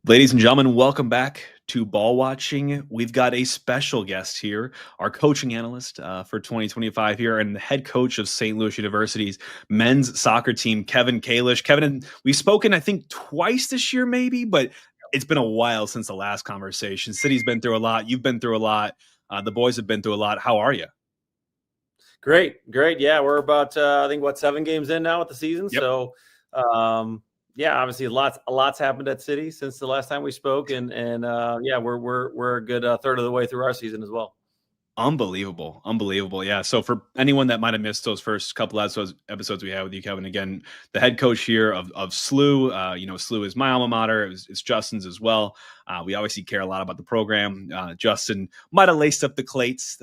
Ladies and gentlemen, welcome back to Ball Watching. We've got a special guest here, our coaching analyst for 2025 here, and the head coach of St. Louis University's men's soccer team, Kevin Kalish. Kevin, we've spoken, I think, twice this year, maybe, but it's been a while since the last conversation. City's been through a lot. You've been through a lot. The boys have been through a lot. How are you? Great. Yeah, we're about I think 7 games in now with the season. Yep. So, yeah, obviously a lot's happened at City since the last time we spoke, and yeah, we're a good third of the way through our season as well. Unbelievable. Yeah. So for anyone that might have missed those first couple episodes we had with you, Kevin, again, the head coach here of SLU, SLU is my alma mater. It's Justin's as well. We obviously care a lot about the program. Justin might have laced up the cleats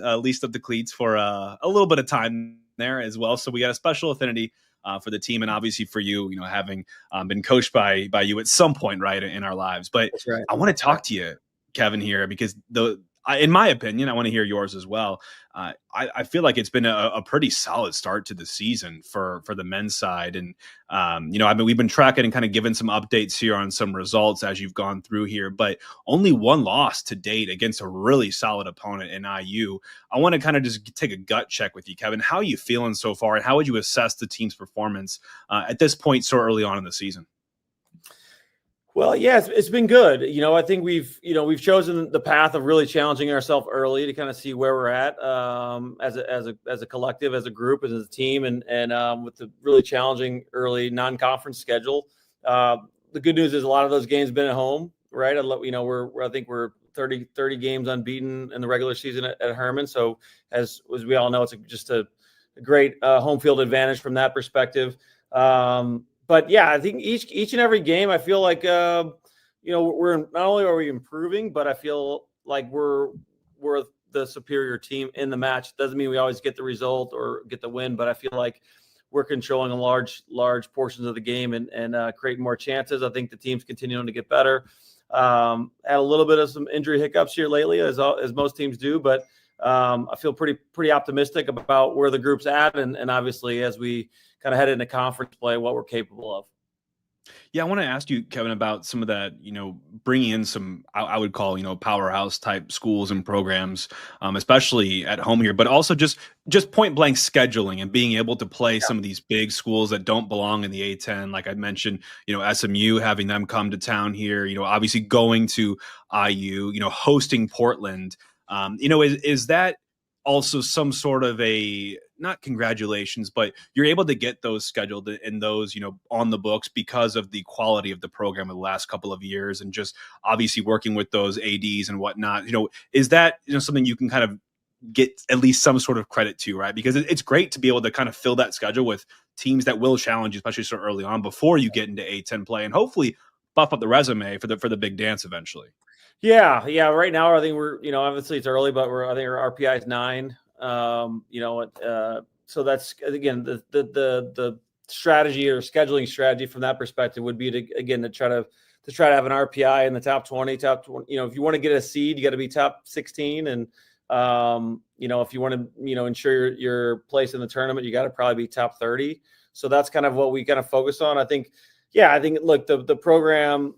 for a little bit of time there as well. So we got a special affinity for the team, and obviously for you, having been coached by you at some point, right, in our lives. But That's right. I want to talk to you, Kevin, here because in my opinion, I want to hear yours as well. I feel like it's been a pretty solid start to the season for the men's side, and we've been tracking and kind of giving some updates here on some results as you've gone through here, but only one loss to date against a really solid opponent in IU. I want to kind of just take a gut check with you, Kevin. How are you feeling so far, and how would you assess the team's performance at this point so early on in the season? Well, yeah, it's been good. I think we've chosen the path of really challenging ourselves early to kind of see where we're at as a collective, as a group, as a team, and with the really challenging early non-conference schedule. The good news is a lot of those games have been at home, right? I think we're 30 games unbeaten in the regular season at Herman. So as we all know, it's just a great home field advantage from that perspective. But yeah, I think each and every game, I feel like we're not only are we improving, but I feel like we're the superior team in the match. Doesn't mean we always get the result or get the win, but I feel like we're controlling a large portions of the game and creating more chances. I think the team's continuing to get better. Had a little bit of some injury hiccups here lately, as most teams do, but I feel pretty optimistic about where the group's at, and obviously as we kind of head into conference play, what we're capable of. Yeah, I want to ask you, Kevin, about some of that, bringing in some, I would call, powerhouse type schools and programs, especially at home here, but also just point blank scheduling and being able to play some of these big schools that don't belong in the A10. Like I mentioned, SMU, having them come to town here, obviously going to IU, hosting Portland. Is that also some sort of not congratulations, but you're able to get those scheduled and those, on the books because of the quality of the program of the last couple of years and just obviously working with those ADs and whatnot. Is that, something you can kind of get at least some sort of credit to, right? Because it's great to be able to kind of fill that schedule with teams that will challenge you, especially so early on before you get into A10 play and hopefully buff up the resume for the big dance eventually. Yeah. Right now, I think we're, obviously it's early, but I think our RPI is 9. So that's, again, the strategy or scheduling strategy from that perspective would be to try to have an RPI in the top 20. If you want to get a seed, you got to be top 16, and if you want to ensure your place in the tournament, you got to probably be top 30. So that's kind of what we kind of focus on. I think look, the program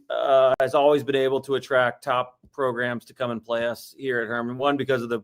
has always been able to attract top programs to come and play us here at Herman. One, because of the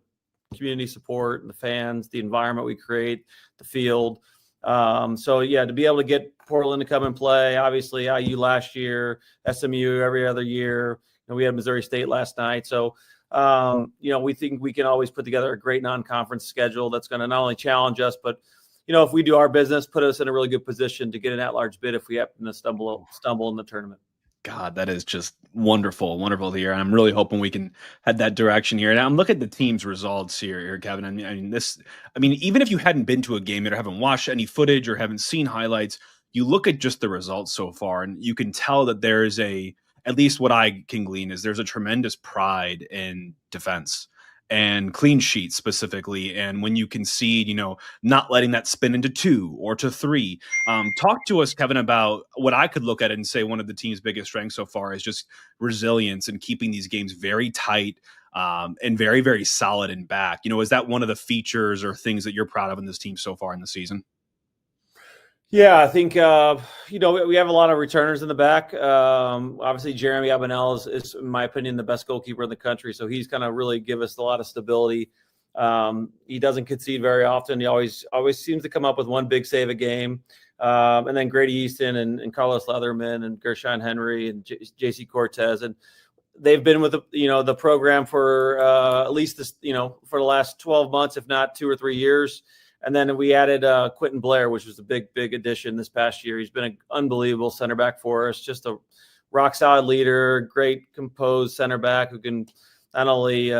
community support and the fans, the environment we create, the field. So yeah, to be able to get Portland to come and play, obviously IU last year, SMU every other year. We had Missouri State last night. So, we think we can always put together a great non-conference schedule that's going to not only challenge us, but if we do our business, put us in a really good position to get an at-large bid if we happen to stumble in the tournament. God, that is just wonderful to hear. I'm really hoping we can head that direction here. And I'm looking at the team's results here, Kevin. Even if you hadn't been to a game or haven't watched any footage or haven't seen highlights, you look at just the results so far, and you can tell that there is at least what I can glean is there's a tremendous pride in defense and clean sheets specifically. And when you concede, not letting that spin into 2 or to 3. Talk to us, Kevin, about what I could look at and say one of the team's biggest strengths so far is just resilience and keeping these games very tight and very, very solid and back. Is that one of the features or things that you're proud of in this team so far in the season? Yeah, I think we have a lot of returners in the back. Obviously, Jeremy Abinell is, in my opinion, the best goalkeeper in the country. So he's kind of really give us a lot of stability. He doesn't concede very often. He always seems to come up with one big save a game. And then Grady Easton and Carlos Leatherman and Gershon Henry and J.C. Cortez, and they've been with the program for at least this for the last 12 months, if not 2 or 3 years. And then we added Quentin Blair, which was a big addition this past year. He's been an unbelievable center back for us, just a rock solid leader, great composed center back who can not only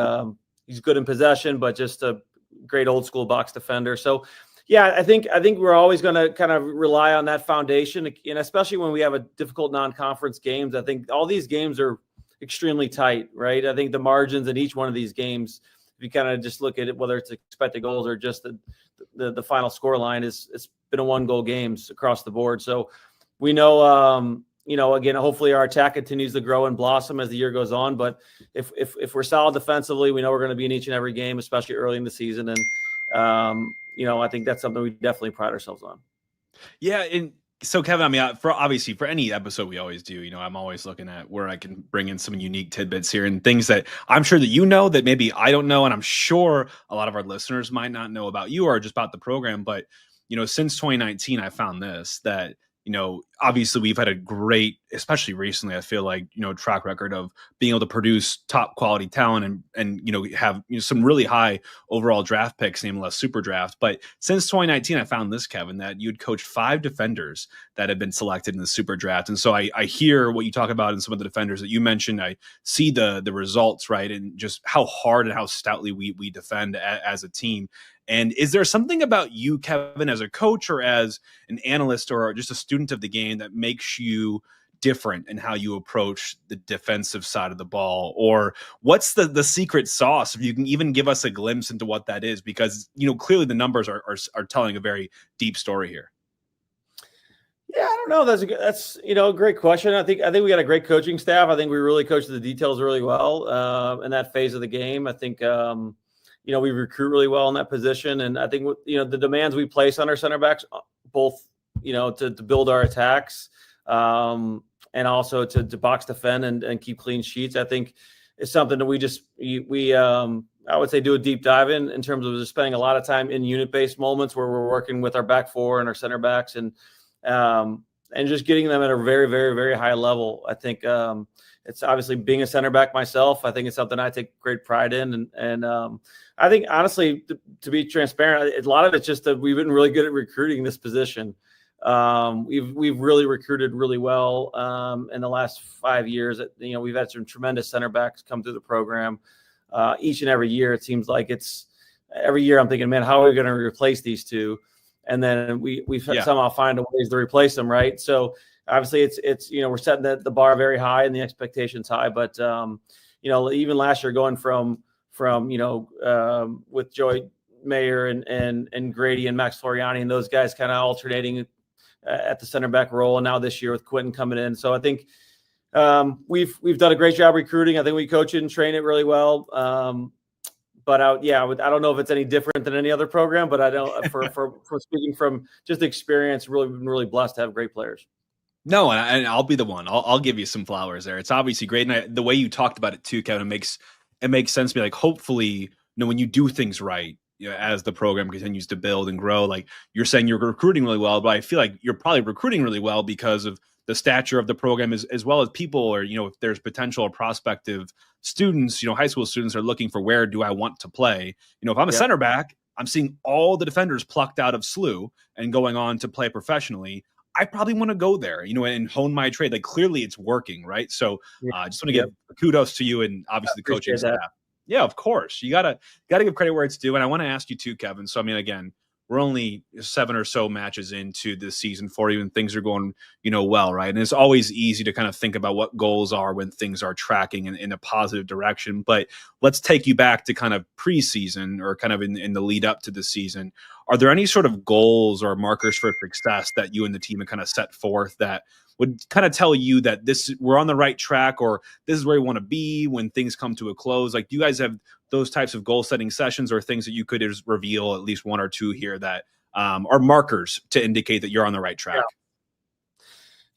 he's good in possession, but just a great old school box defender. So yeah, I think we're always going to kind of rely on that foundation, and especially when we have a difficult non-conference games. I think all these games are extremely tight, right? I think the margins in each one of these games, if you kind of just look at it, whether it's expected goals or just the final score line, it's been a 1-goal games across the board. So we know, again, hopefully our attack continues to grow and blossom as the year goes on. But if we're solid defensively, we know we're going to be in each and every game, especially early in the season. And, I think that's something we definitely pride ourselves on. Yeah, and so Kevin, I mean, for any episode we always do, I'm always looking at where I can bring in some unique tidbits here and things that I'm sure that that maybe I don't know, and I'm sure a lot of our listeners might not know about you or just about the program. But since 2019, I found this that obviously we've had a great, especially recently, I feel like, track record of being able to produce top quality talent and have some really high overall draft picks, nameless super draft. But since 2019, I found this, Kevin, that you'd coached 5 defenders that have been selected in the super draft. And so I hear what you talk about in some of the defenders that you mentioned. I see the results, right? And just how hard and how stoutly we defend as a team. And is there something about you, Kevin, as a coach or as an analyst or just a student of the game that makes you different in how you approach the defensive side of the ball? Or what's the secret sauce, if you can even give us a glimpse into what that is? Because, clearly the numbers are telling a very deep story here. Yeah, I don't know. That's a great question. I think we got a great coaching staff. I think we really coach the details really well in that phase of the game. I think we recruit really well in that position. And I think, the demands we place on our center backs, both, to build our attacks and also to box defend and keep clean sheets, I think is something that we I would say do a deep dive in terms of just spending a lot of time in unit-based moments where we're working with our back four and our center backs and just getting them at a very, very, very high level. I think it's obviously being a center back myself. I think it's something I take great pride in. And I think, honestly, to be transparent, a lot of it's just that we've been really good at recruiting this position. We've really recruited really well in the last 5 years. We've had some tremendous center backs come through the program each and every year. It seems like every year I'm thinking, man, how are we going to replace these two? And then we somehow find ways to replace them, right? So obviously it's we're setting the bar very high and the expectations high. But even last year, going from with Joey Mayer and Grady and Max Floriani and those guys kind of alternating at the center back role, and now this year with Quentin coming in. So I think we've done a great job recruiting. I think we coach it and train it really well. But I don't know if it's any different than any other program, but I don't, for speaking from just experience, really been really blessed to have great players. No, and I'll be the one. I'll give you some flowers there. It's obviously great, and the way you talked about it too, Kevin, it makes sense to me. Like, hopefully, when you do things right, as the program continues to build and grow, like you're saying, you're recruiting really well, but I feel like you're probably recruiting really well because of the stature of the program, as well as people, or if there's potential or prospective students, high school students are looking for, where do I want to play? If I'm a center back, I'm seeing all the defenders plucked out of SLU and going on to play professionally. I probably want to go there, and hone my trade. Like, clearly it's working, right? So I just want to give kudos to you and obviously the coaching staff. Yeah, of course. You gotta give credit where it's due. And I want to ask you too, Kevin. So I mean, again, we're only 7 or so matches into the season for you, and things are going, well, right? And it's always easy to kind of think about what goals are when things are tracking in a positive direction. But let's take you back to kind of preseason, or kind of in the lead up to the season. Are there any sort of goals or markers for success that you and the team have kind of set forth that would kind of tell you that we're on the right track, or this is where we want to be when things come to a close? Like, do you guys have those types of goal setting sessions, or things that you could just reveal at least one or two here that are markers to indicate that you're on the right track?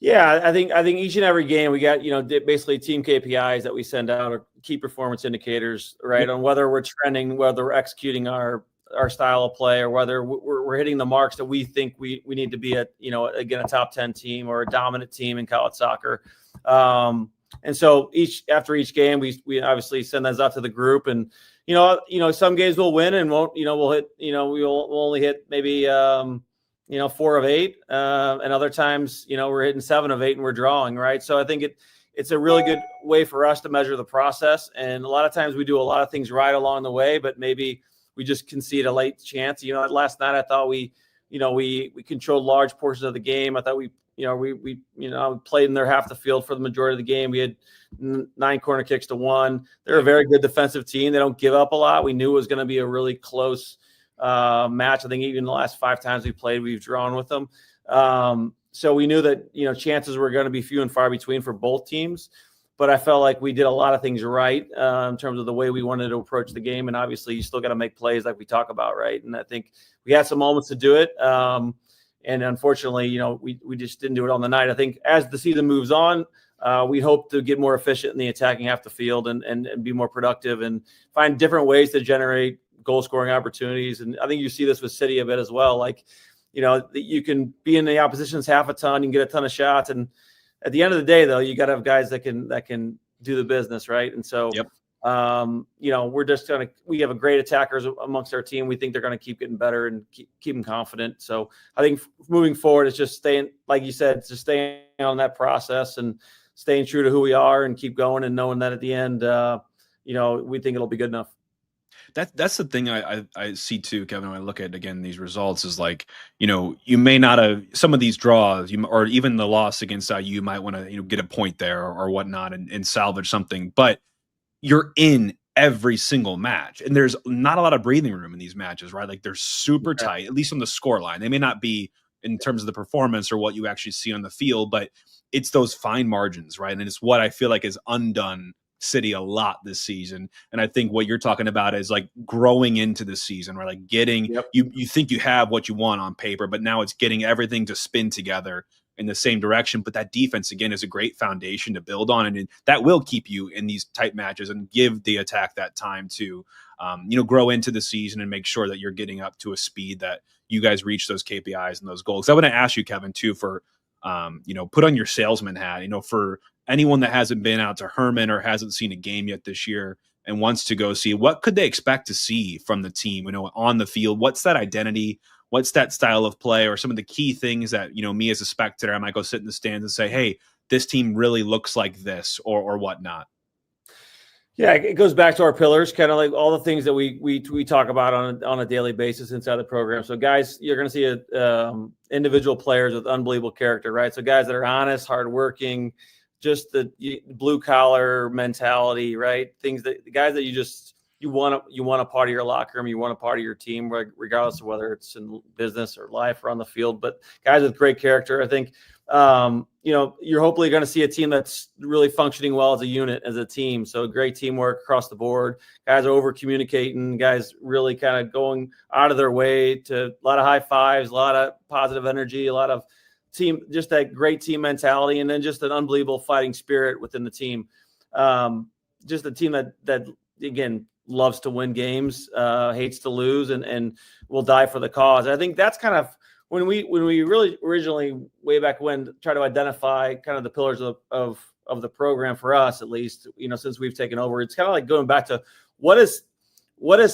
Yeah, I think each and every game we got, basically team KPIs that we send out, or key performance indicators, right? Yep. On whether we're trending, whether we're executing our style of play, or whether we're hitting the marks that we think we need to be at, again, a top 10 team or a dominant team in college soccer. And so after each game, we obviously send those out to the group, and some games we'll win and won't, we'll hit, we'll only hit maybe 4 of 8, and other times we're hitting 7 of 8 and we're drawing, right? So I think it's a really good way for us to measure the process. And a lot of times we do a lot of things right along the way, but maybe we just concede a late chance. Last night I thought we controlled large portions of the game. I thought we played in their half the field for the majority of the game. We had 9 corner kicks to 1. They're a very good defensive team. They don't give up a lot. We knew it was going to be a really close match. I think even the last 5 times we played, we've drawn with them. So we knew that, chances were going to be few and far between for both teams. But I felt like we did a lot of things right in terms of the way we wanted to approach the game. And obviously, you still got to make plays like we talk about, right? And I think we had some moments to do it. And unfortunately, we just didn't do it on the night. I think as the season moves on, we hope to get more efficient in the attacking half the field and be more productive and find different ways to generate goal scoring opportunities. And I think you see this with City a bit as well. Like, you can be in the opposition's half a ton, you can get a ton of shots, and at the end of the day, though, you got to have guys that can do the business, right? And so, Yep. we're just we have a great attackers amongst our team. We think they're going to keep getting better and keep them confident. So I think moving forward, it's just staying, like you said, just staying on that process and staying true to who we are and keep going, and knowing that at the end, we think it'll be good enough. That's the thing I see too, Kevin, when I look at, again, these results is like, you may not have some of these draws, or even the loss against IU, you might want to, get a point there or whatnot and salvage something, but you're in every single match, and there's not a lot of breathing room in these matches, right? Like, they're super tight, at least on the score line. They may not be in terms of the performance or what you actually see on the field, but it's those fine margins, right? And it's what I feel like is undone City a lot this season. And I think what you're talking about is like growing into the season, right? Like getting, you think you have what you want on paper, but now it's getting everything to spin together in the same direction. But that defense, again, is a great foundation to build on. And that will keep you in these tight matches and give the attack that time to, grow into the season and make sure that you're getting up to a speed that you guys reach those KPIs and those goals. I want to ask you, Kevin, too, for, put on your salesman hat, for anyone that hasn't been out to Herman or hasn't seen a game yet this year and wants to go see, what could they expect to see from the team, on the field? What's that identity? What's that style of play, or some of the key things that, me as a spectator, I might go sit in the stands and say, hey, this team really looks like this, or whatnot? Yeah, it goes back to our pillars, kind of like all the things that we talk about on a daily basis inside the program. So guys, you're going to see individual players with unbelievable character, right? So guys that are honest, hardworking, just the blue collar mentality, right? Things that the guys that you want a part of your locker room, you want a part of your team, regardless of whether it's in business or life or on the field. But guys with great character, I think, you're hopefully going to see a team that's really functioning well as a unit, as a team. So great teamwork across the board. Guys are over communicating. Guys really kind of going out of their way to a lot of high fives, a lot of positive energy, a lot of team, just that great team mentality, and then just an unbelievable fighting spirit within the team. Just a team that again loves to win games, hates to lose, and will die for the cause. I think that's kind of when we really originally, way back when, try to identify kind of the pillars of the program for us, at least, since we've taken over. It's kind of like going back to what has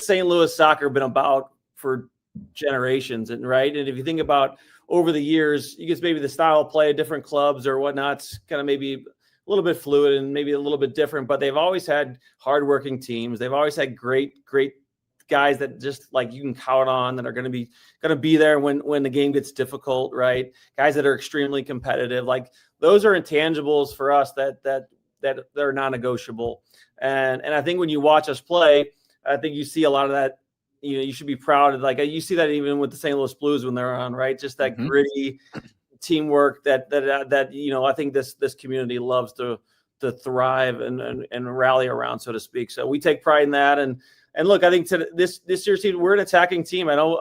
St. Louis soccer been about for generations, and right. And if you think about over the years, you guess maybe the style of play of different clubs or whatnot's kind of maybe a little bit fluid and maybe a little bit different, but they've always had hardworking teams. They've always had great guys that just like you can count on, that are going to be there when the game gets difficult, right? Guys that are extremely competitive. Like, those are intangibles for us that are non-negotiable. And I think when you watch us play, I think you see a lot of that. You should be proud of, like, you see that even with the St. Louis Blues when they're on, right? Just that gritty teamwork that I think this community loves to thrive and rally around, so to speak. So we take pride in that. And look, I think this year's team, we're an attacking team. I know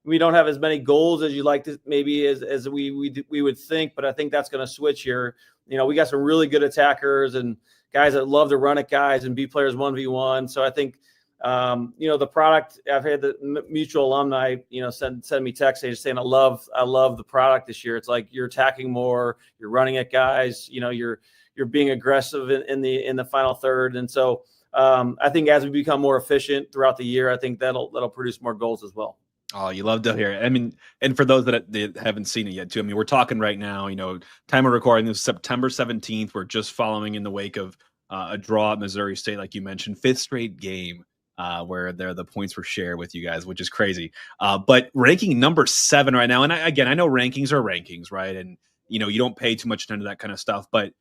we don't have as many goals as you'd like to, maybe as we would think, but I think that's going to switch here. We got some really good attackers and guys that love to run at guys and be players 1v1. So I think, the product, I've had the mutual alumni, send me texts saying, I love the product this year. It's like you're attacking more, you're running at guys, you're being aggressive in the final third. And so I think as we become more efficient throughout the year, I think that'll produce more goals as well. Oh, you love to hear it. I mean, and for those that haven't seen it yet, too, I mean, we're talking right now, time of recording this is September 17th. We're just following in the wake of a draw at Missouri State, like you mentioned, 5th straight game where the points were shared with you guys, which is crazy. But ranking number 7 right now. And I know rankings are rankings, right? And, you don't pay too much attention to that kind of stuff. But,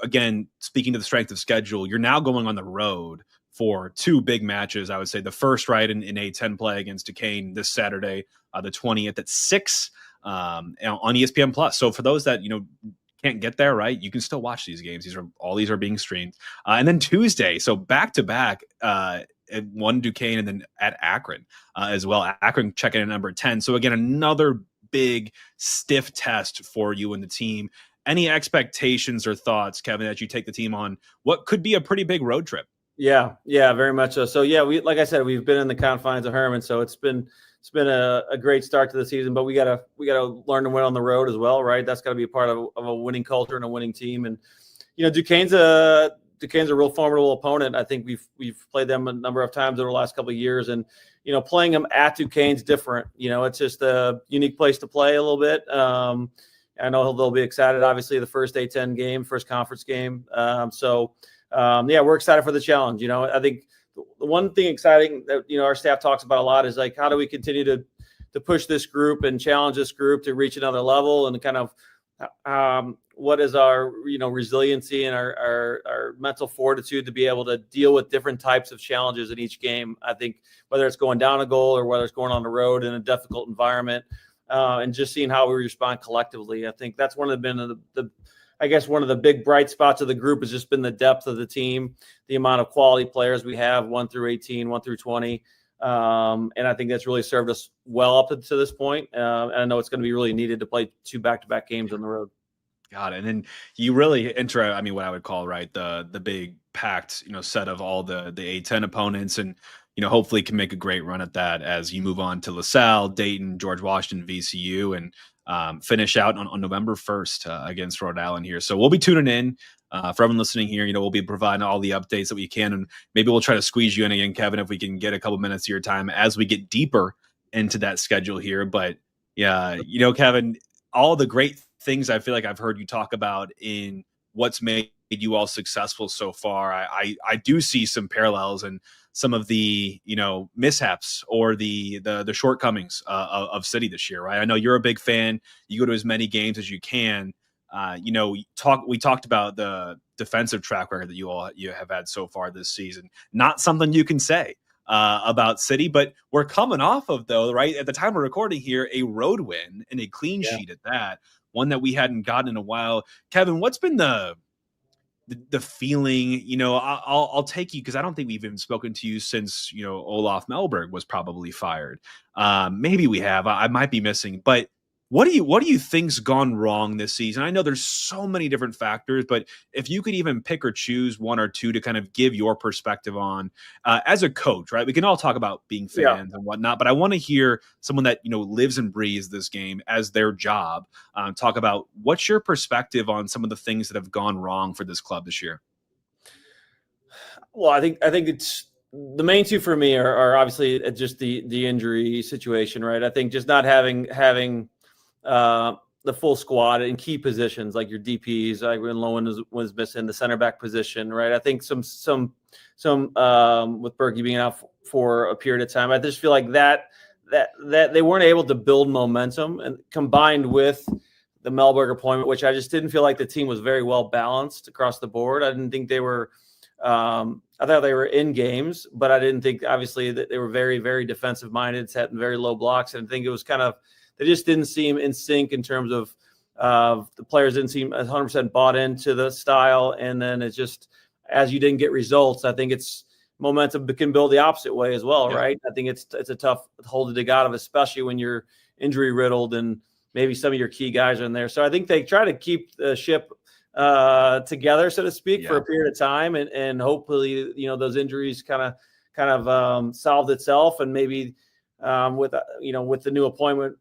again, speaking to the strength of schedule, you're now going on the road for 2 big matches. I would say the first, right, in A10 play against Duquesne this Saturday, the 20th at 6 on ESPN Plus. So for those that can't get there, right, you can still watch these games. These are being streamed, and then Tuesday, so back to back at 1 Duquesne and then at Akron as well. Akron checking in at number 10. So again, another big stiff test for you and the team. Any expectations or thoughts, Kevin, that you take the team on what could be a pretty big road trip? Yeah, very much so. So yeah, like I said, we've been in the confines of Herman, so it's been a great start to the season. But we gotta learn to win on the road as well, right? That's got to be a part of a winning culture and a winning team. And Duquesne's a real formidable opponent. I think we've played them a number of times over the last couple of years, and playing them at Duquesne's different. It's just a unique place to play a little bit. I know they'll be excited. Obviously, the first A10 game, first conference game. We're excited for the challenge. I think the one thing exciting that, our staff talks about a lot is like, how do we continue to push this group and challenge this group to reach another level, and kind of what is our, resiliency and our mental fortitude to be able to deal with different types of challenges in each game. I think whether it's going down a goal or whether it's going on the road in a difficult environment, and just seeing how we respond collectively. I think that's one of the big bright spots of the group has just been the depth of the team, the amount of quality players we have, 1 through 18, 1 through 20. And I think that's really served us well up to this point. And I know it's going to be really needed to play 2 back-to-back games on the road. Got it. And then you really enter, what I would call, right, the big packed, set of all the A10 opponents, and, hopefully can make a great run at that as you move on to LaSalle, Dayton, George Washington, VCU, and finish out on November 1st against Rhode Island here. So we'll be tuning in. For everyone listening here, we'll be providing all the updates that we can, and maybe we'll try to squeeze you in again, Kevin, if we can get a couple minutes of your time as we get deeper into that schedule here. But yeah, Kevin, all the great things I feel like I've heard you talk about in what's made you all successful so far, I do see some parallels and some of the mishaps or the shortcomings of City this year, right? I know you're a big fan. You go to as many games as you can. We talked about the defensive track record that you have had so far this season. Not something you can say about City, but we're coming off of, though, right at the time of recording here, a road win and a clean sheet at that, one that we hadn't gotten in a while. Kevin, what's been the feeling? I'll take you, because I don't think we've even spoken to you since Olaf Melberg was probably fired. Maybe we have. I might be missing, but what do you think's gone wrong this season? I know there's so many different factors, but if you could even pick or choose 1 or 2 to kind of give your perspective on, as a coach, right? We can all talk about being fans and whatnot, but I want to hear someone that lives and breathes this game as their job talk about what's your perspective on some of the things that have gone wrong for this club this year. Well, I think it's the main 2 for me are obviously just the injury situation, right? I think just not having the full squad in key positions like your DPs, like when Lowen was missing the center back position, right? I think some with Berkey being out for a period of time, I just feel like that they weren't able to build momentum, and combined with the Melberg appointment, which I just didn't feel like the team was very well balanced across the board. I didn't think they were. I thought they were in games, but I didn't think, obviously, that they were very, very defensive minded, setting very low blocks. And I think it was kind of, they just didn't seem in sync in terms of the players didn't seem 100% bought into the style. And then it's just, as you didn't get results, I think it's momentum can build the opposite way as well, Yeah. right? I think it's a tough hole to dig out of, especially when you're injury riddled and maybe some of your key guys are in there. So I think they try to keep the ship together, so to speak, for a period of time, and hopefully, those injuries kind of solved itself, and maybe with the new appointment,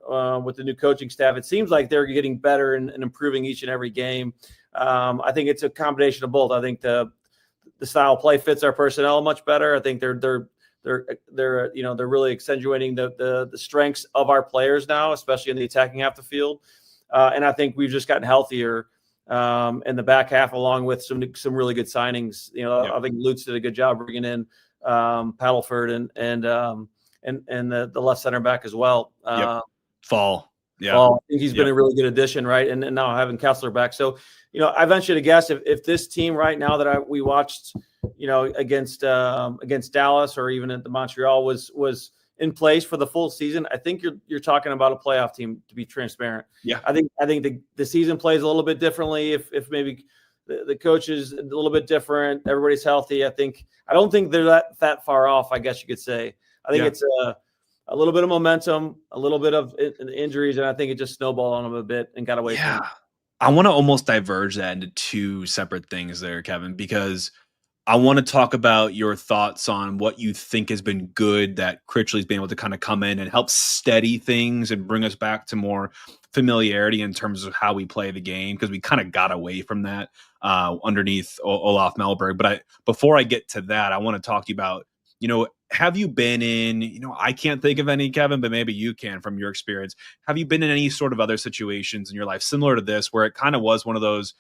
with the new coaching staff, it seems like they're getting better and improving each and every game. I think it's a combination of both. I think the style of play fits our personnel much better. I think they're really accentuating the strengths of our players now, especially in the attacking half of the field. And I think we've just gotten healthier in the back half, along with some really good signings. I think Lutz did a good job bringing in Paddleford and the left center back as well. Fall. Yeah. Well, I think he's been a really good addition, right? And now having Kessler back. So, I venture to guess if this team right now that we watched, against Dallas or even at the Montreal was in place for the full season, I think you're talking about a playoff team, to be transparent. Yeah. I think the season plays a little bit differently if maybe the coach is a little bit different, everybody's healthy. I don't think they're that far off, I guess you could say. I think it's a little bit of momentum, a little bit of injuries, and I think it just snowballed on them a bit and got away from them. I want to almost diverge that into two separate things there, Kevin, because I want to talk about your thoughts on what you think has been good that Critchley's been able to kind of come in and help steady things and bring us back to more familiarity in terms of how we play the game, because we kind of got away from that underneath Olaf Melberg. But before I get to that, I want to talk to you about, have you been in, I can't think of any, Kevin, but maybe you can from your experience. Have you been in any sort of other situations in your life similar to this, where it kind of was one of those,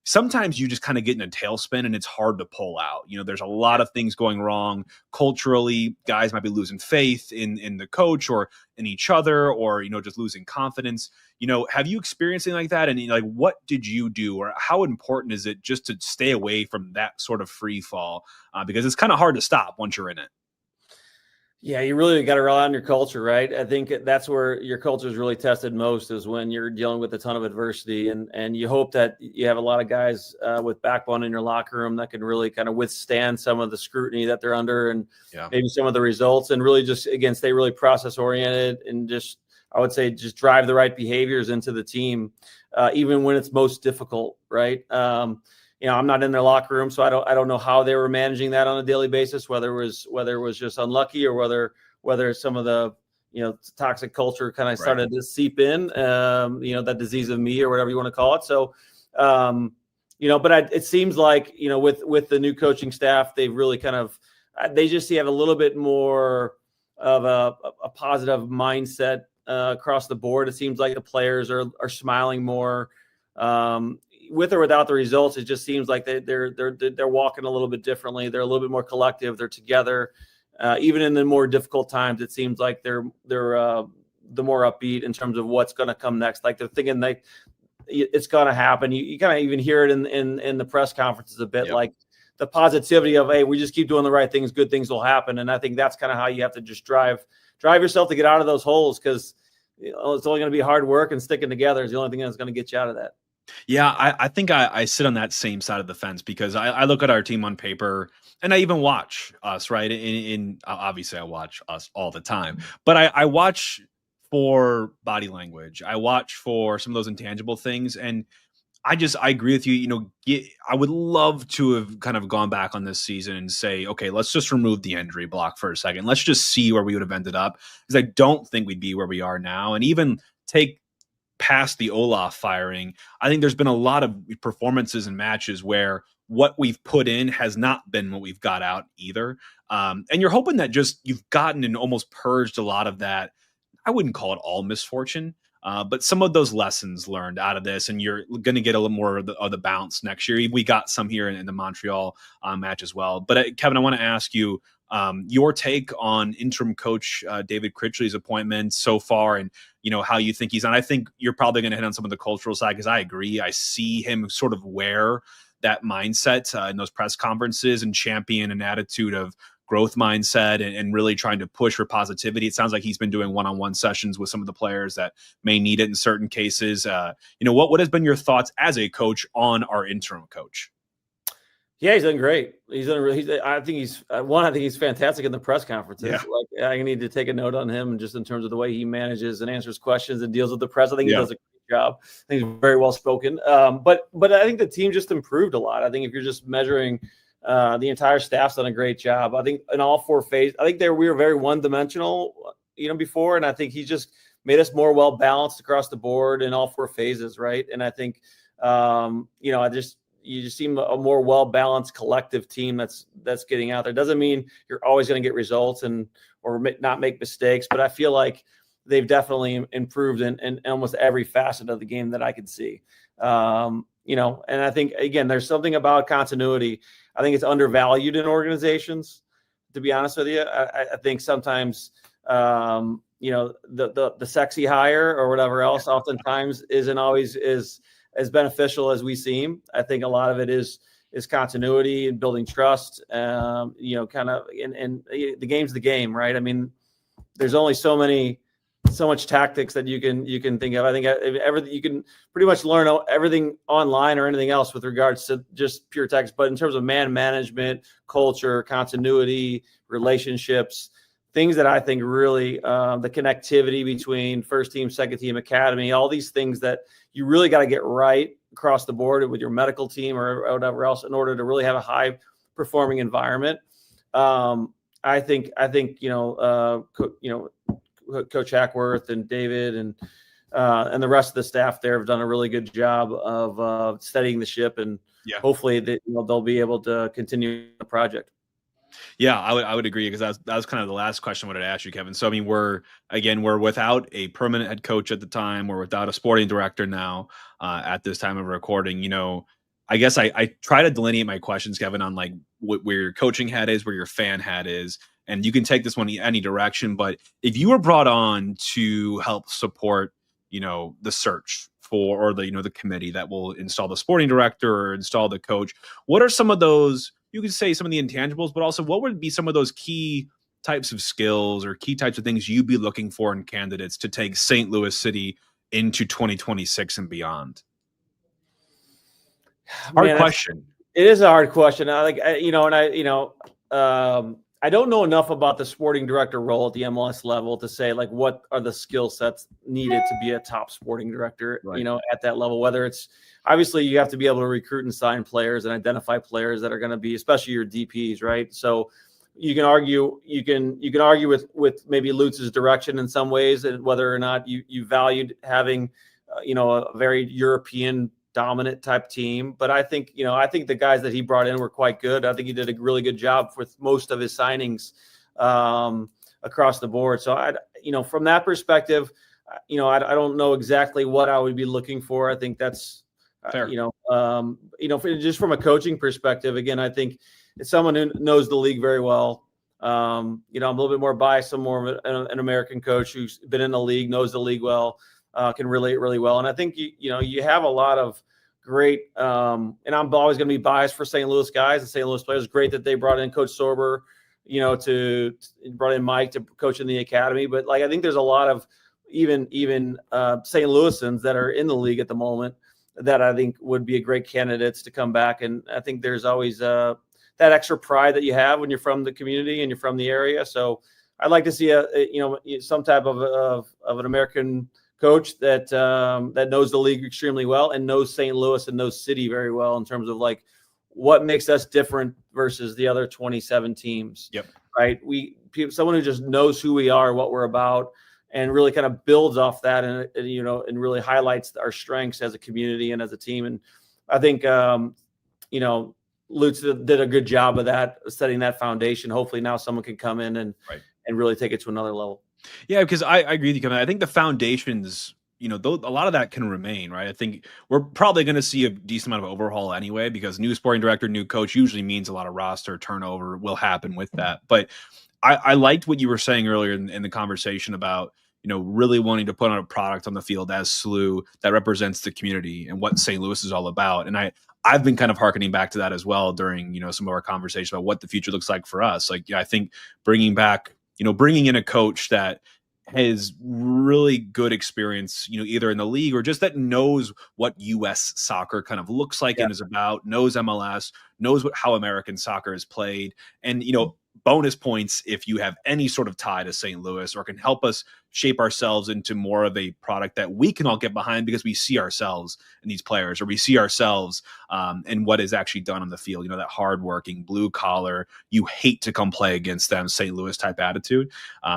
sometimes you just kind of get in a tailspin and it's hard to pull out? There's a lot of things going wrong culturally. Guys might be losing faith in the coach or in each other, or, just losing confidence. Have you experienced anything like that? And what did you do, or how important is it just to stay away from that sort of free fall? Because it's kind of hard to stop once you're in it. Yeah, you really got to rely on your culture, right? I think that's where your culture is really tested most, is when you're dealing with a ton of adversity, and you hope that you have a lot of guys with backbone in your locker room that can really kind of withstand some of the scrutiny that they're under, and maybe some of the results, and really just, again, stay really process oriented, and just, I would say, just drive the right behaviors into the team, even when it's most difficult, right? I'm not in their locker room, so I don't know how they were managing that on a daily basis, whether it was just unlucky, or whether some of the toxic culture kind of started to seep in, that disease of me, or whatever you want to call it. So, but it seems like with the new coaching staff, they've really they just have a little bit more of a positive mindset across the board. It seems like the players are smiling more. With or without the results, it just seems like they're walking a little bit differently. They're a little bit more collective. They're together, even in the more difficult times. It seems like they're the more upbeat in terms of what's going to come next. Like, they're thinking it's going to happen. You kind of even hear it in the press conferences a bit, like the positivity of, hey, we just keep doing the right things, good things will happen. And I think that's kind of how you have to just drive yourself to get out of those holes, because it's only going to be hard work, and sticking together is the only thing that's going to get you out of that. Yeah, I think I sit on that same side of the fence, because I look at our team on paper, and I even watch us, right? In obviously, I watch us all the time, but I watch for body language. I watch for some of those intangible things, and I agree with you. I would love to have kind of gone back on this season and say, okay, let's just remove the injury block for a second. Let's just see where we would have ended up, because I don't think we'd be where we are now. And even take past the Olaf firing, I think there's been a lot of performances and matches where what we've put in has not been what we've got out either. And you're hoping that just you've gotten and almost purged a lot of that. I wouldn't call it all misfortune, but some of those lessons learned out of this, and you're going to get a little more of the bounce next year. We got some here in the Montreal match as well. But Kevin, I want to ask you your take on interim coach David Critchley's appointment so far, and how you think he's on. I think you're probably going to hit on some of the cultural side, because I agree. I see him sort of wear that mindset in those press conferences and champion an attitude of growth mindset and really trying to push for positivity. It sounds like he's been doing one-on-one sessions with some of the players that may need it in certain cases. What has been your thoughts as a coach on our interim coach? Yeah, he's done great. I think I think he's fantastic in the press Yeah. conferences. Like, I need to take a note on him, just in terms of the way he manages and answers questions and deals with the press. I think he Yeah. does a great job. I think he's very well spoken. But I think the team just improved a lot. I think if you're just measuring, the entire staff's done a great job. I think in all four phases, I think we were very one dimensional, before, and I think he just made us more well balanced across the board in all four phases, right? And I think, you just seem a more well balanced collective team that's getting out there. Doesn't mean you're always going to get results or not make mistakes, but I feel like they've definitely improved in almost every facet of the game that I could see. And I think, again, there's something about continuity. I think it's undervalued in organizations, to be honest with you. I think sometimes, the sexy hire or whatever else oftentimes isn't always as beneficial as we seem. I think a lot of it is continuity and building trust. Kind of, and the game's the game, right? I mean, there's only so much tactics that you can think of. I think everything, you can pretty much learn everything online or anything else with regards to just pure text. But in terms of man management, culture, continuity, relationships, things that I think really, the connectivity between first team, second team, academy, all these things that you really got to get right across the board with your medical team or whatever else in order to really have a high performing environment. I think Coach Hackworth and David and the rest of the staff there have done a really good job of steadying the ship, and hopefully they'll be able to continue the project. Yeah, I would agree, because that was kind of the last question I wanted to ask you, Kevin. So I mean, we're without a permanent head coach at the time. We're without a sporting director now at this time of recording. I guess I try to delineate my questions, Kevin, on like where your coaching hat is, where your fan hat is, and you can take this one any direction. But if you were brought on to help support, the search for, or the committee that will install the sporting director or install the coach, what are some of those? You could say some of the intangibles, but also what would be some of those key types of skills or key types of things you'd be looking for in candidates to take St. Louis City into 2026 and beyond? Hard question. It is a hard question. I don't know enough about the sporting director role at the MLS level to say like what are the skill sets needed to be a top sporting director, right, at that level. Whether it's, obviously you have to be able to recruit and sign players and identify players that are going to be, especially your DPs, right? So you can argue with maybe Lutz's direction in some ways, and whether or not you valued having a very European dominant type team. But I think the guys that he brought in were quite good. I think he did a really good job with most of his signings across the board. So from that perspective, I don't know exactly what I would be looking for. I think that's fair. Just from a coaching perspective, again, I think it's someone who knows the league very well. I'm a little bit more biased. I'm more of an American coach who's been in the league, knows the league well. Can relate really well. And I think, you have a lot of great, and I'm always going to be biased for St. Louis guys and St. Louis players. Great that they brought in Coach Sorber, brought in Mike to coach in the academy. But like, I think there's a lot of even St. Louisans that are in the league at the moment that I think would be a great candidates to come back. And I think there's always that extra pride that you have when you're from the community and you're from the area. So I'd like to see some type of an American coach that knows the league extremely well and knows St. Louis and knows City very well in terms of like what makes us different versus the other 27 teams. Yep. Right. Someone who just knows who we are, what we're about, and really kind of builds off that and really highlights our strengths as a community and as a team. And I think, Lutz did a good job of that, setting that foundation. Hopefully now someone can come in and really take it to another level. Yeah, because I agree with you, Kevin. I think the foundations, a lot of that can remain, right? I think we're probably going to see a decent amount of overhaul anyway, because new sporting director, new coach usually means a lot of roster turnover will happen with that. But I liked what you were saying earlier in the conversation about, really wanting to put on a product on the field as SLU that represents the community and what St. Louis is all about. And I've been kind of hearkening back to that as well during, some of our conversation about what the future looks like for us. Like, I think bringing in a coach that has really good experience, either in the league or just that knows what US soccer kind of looks like Yeah. and is about, knows MLS, knows how American soccer is played. And, bonus points if you have any sort of tie to St. Louis or can help us shape ourselves into more of a product that we can all get behind because we see ourselves in these players, or we see ourselves in what is actually done on the field, that hardworking blue collar, you hate to come play against them St. Louis type attitude.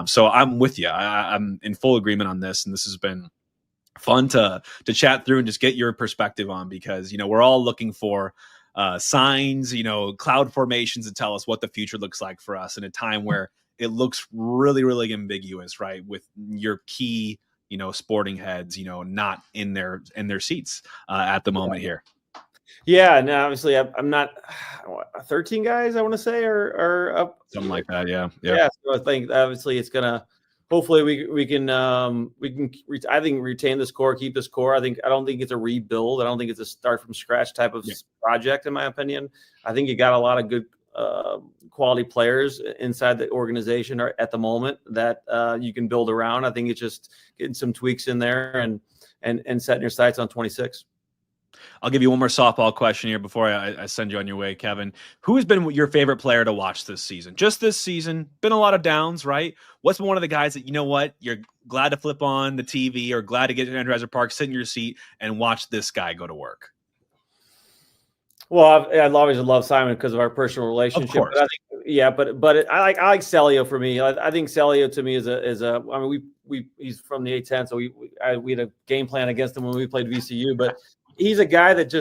So I'm with you. I'm in full agreement on this, and this has been fun to chat through and just get your perspective on, because we're all looking for signs, cloud formations to tell us what the future looks like for us in a time where it looks really, really ambiguous, right? With your key, sporting heads, not in their seats at the moment here. Yeah, and obviously I'm not 13 guys, I want to say, are up. Something like that. Yeah. Yeah. Yeah, so I think obviously it's gonna. Hopefully we can I think retain this core, keep this core. I don't think it's a rebuild. I don't think it's a start from scratch type of project, in my opinion. I think you got a lot of good quality players inside the organization at the moment that you can build around. I think it's just getting some tweaks in there and setting your sights on 26. I'll give you one more softball question here before I send you on your way, Kevin. Who has been your favorite player to watch this season? Just this season, been a lot of downs, right? What's been one of the guys that, you're glad to flip on the TV or glad to get to Energizer Park, sit in your seat, and watch this guy go to work? Well, I've always loved Simon because of our personal Of relationship. course. But I think, I like Celio for me. I think Celio to me is a. I mean, he's from the A10, so we had a game plan against him when we played VCU. But he's a guy that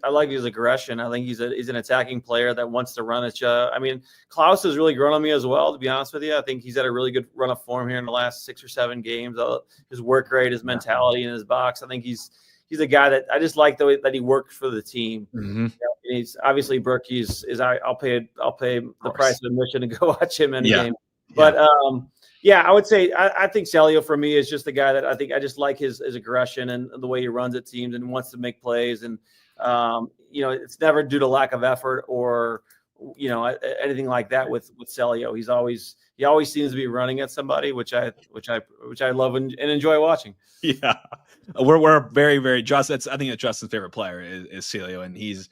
I like his aggression. I think he's an attacking player that wants to run at you. I mean, Klaus has really grown on me as well, to be honest with you. I think he's had a really good run of form here in the last 6 or 7 games. His work rate, his mentality in his box. I think he's a guy that I just like the way that he works for the team. Mm-hmm. He's obviously Burke. I'll pay the price of admission to go watch him in a game. But I would say I think Celio for me is just the guy that I think I just like his aggression and the way he runs at teams and wants to make plays. And it's never due to lack of effort or anything like that with Celio. He always seems to be running at somebody, which I love and enjoy watching. Yeah, we're very, very Justin. I think that Justin's favorite player is Celio, and he's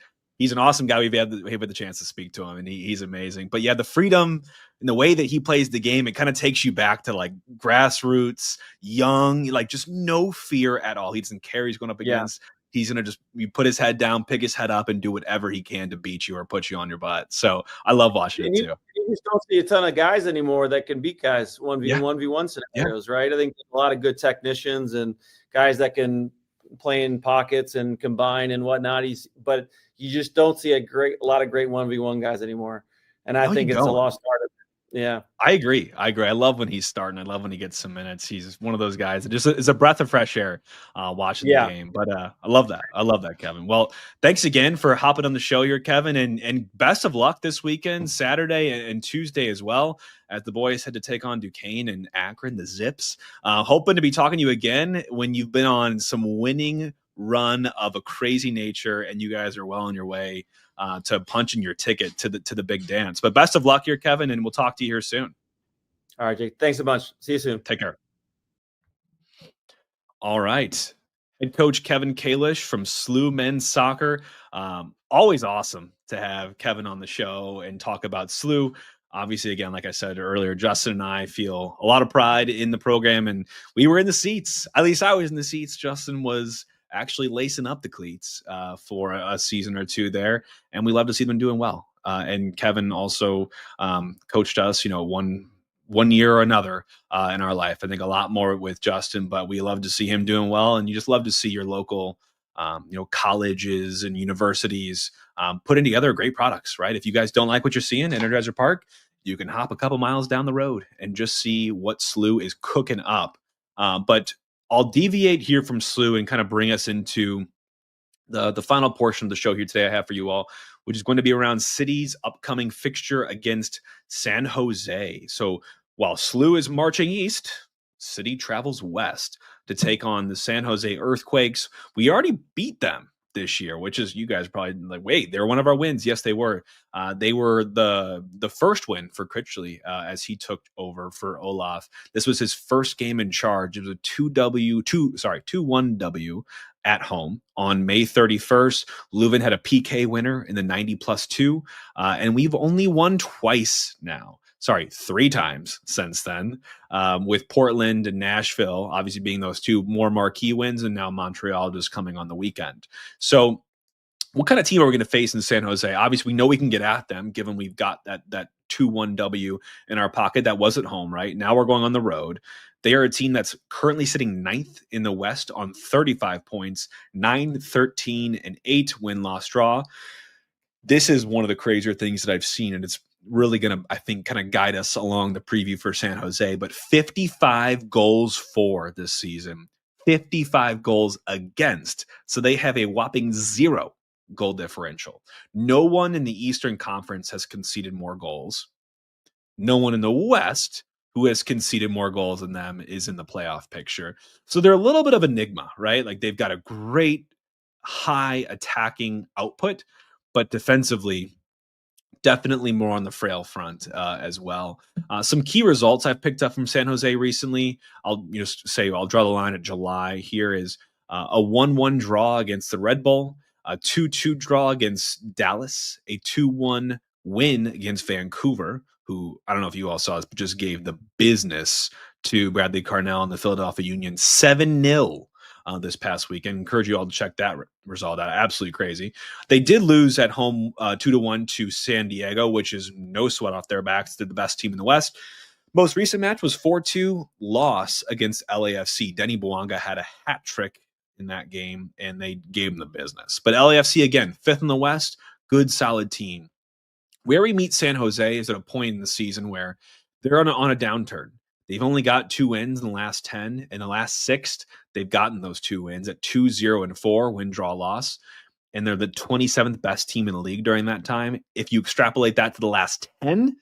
an awesome guy. We've had the chance to speak to him, and he's amazing. But yeah, the freedom and the way that he plays the game, it kind of takes you back to like grassroots, young, like just no fear at all. He doesn't care. He's going up against. He's going to you put his head down, pick his head up, and do whatever he can to beat you or put you on your butt. So I love watching it too. You just don't see a ton of guys anymore that can beat guys 1v1 scenarios, right? I think a lot of good technicians and guys that can play in pockets and combine and whatnot. But you just don't see a lot of great 1v1 guys anymore. And I think it's a lost art. Yeah, I agree. I love when he's starting. I love when he gets some minutes. He's one of those guys that just is a breath of fresh air watching the game. But I love that. I love that, Kevin. Well, thanks again for hopping on the show here, Kevin, and best of luck this weekend, Saturday and Tuesday as well, as the boys had to take on Duquesne and Akron, the Zips. Hoping to be talking to you again when you've been on some winning run of a crazy nature and you guys are well on your way to punching your ticket to the big dance. But best of luck here, Kevin, and we'll talk to you here soon. All right, Jake. Thanks a bunch. See you soon. Take care. All right. Head coach Kevin Kalish from SLU Men's Soccer. Always awesome to have Kevin on the show and talk about SLU. Obviously, again, like I said earlier, Justin and I feel a lot of pride in the program, and we were in the seats. At least I was in the seats. Justin was actually lacing up the cleats for a season or two there, and we love to see them doing well. And Kevin also coached us, one year or another in our life. I think a lot more with Justin, but we love to see him doing well, and you just love to see your local, colleges and universities putting together great products, right? If you guys don't like what you're seeing in Energizer Park, you can hop a couple miles down the road and just see what SLU is cooking up. But I'll deviate here from SLU and kind of bring us into the final portion of the show here today I have for you all, which is going to be around City's upcoming fixture against San Jose. So while SLU is marching east, City travels west to take on the San Jose Earthquakes. We already beat them this year, which is, you guys are probably like, wait, they're one of our wins. Yes, they were. They were the first win for Critchley as he took over for Olaf. This was his first game in charge. It was a 2-1 W at home on May 31st. Leuven had a PK winner in the 90+2, and we've only won twice now. Sorry, 3 times since then, with Portland and Nashville obviously being those 2 more marquee wins, and now Montreal just coming on the weekend. So what kind of team are we going to face in San Jose? Obviously, we know we can get at them, given we've got that 2-1 W in our pocket. That was at home, right? Now we're going on the road. They are a team that's currently sitting 9th in the West on 35 points, 9-13-8 win-loss draw. This is one of the crazier things that I've seen, and it's really going to, I think, kind of guide us along the preview for San Jose. But 55 goals for this season, 55 goals against. So they have a whopping 0 goal differential. No one in the Eastern Conference has conceded more goals. No one in the West who has conceded more goals than them is in the playoff picture. So they're a little bit of enigma, right? Like, they've got a great high attacking output, but defensively, definitely more on the frail front as well. Some key results I've picked up from San Jose recently. I'll I'll draw the line at July. Here is a 1-1 draw against the Red Bull, a 2-2 draw against Dallas, a 2-1 win against Vancouver, who, I don't know if you all saw this, but just gave the business to Bradley Carnell and the Philadelphia Union 7-0 this past weekend. Encourage you all to check that result out. Absolutely crazy. They did lose at home 2-1 to San Diego, which is no sweat off their backs. They're the best team in the West. Most recent match was 4-2 loss against LAFC. Denny Bouanga had a hat trick in that game, and they gave him the business. But LAFC, again, 5th in the West, good, solid team. Where we meet San Jose is at a point in the season where they're on a downturn. They've only got 2 wins in the last 10. In the last 6, they've gotten those 2 wins at 2-0-4, win, draw, loss. And they're the 27th best team in the league during that time. If you extrapolate that to the last 10,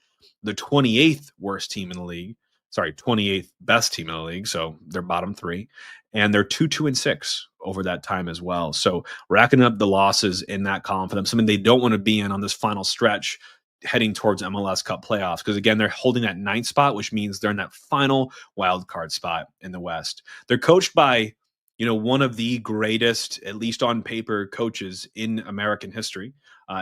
the 28th worst team in the league. Sorry, 28th best team in the league. So they're bottom 3. And they're 2-2-6 over that time as well. So racking up the losses in that column for them, something they don't want to be in on this final stretch heading towards MLS Cup playoffs. Because again, they're holding that 9th spot, which means they're in that final wild card spot in the West. They're coached by, one of the greatest, at least on paper, coaches in American history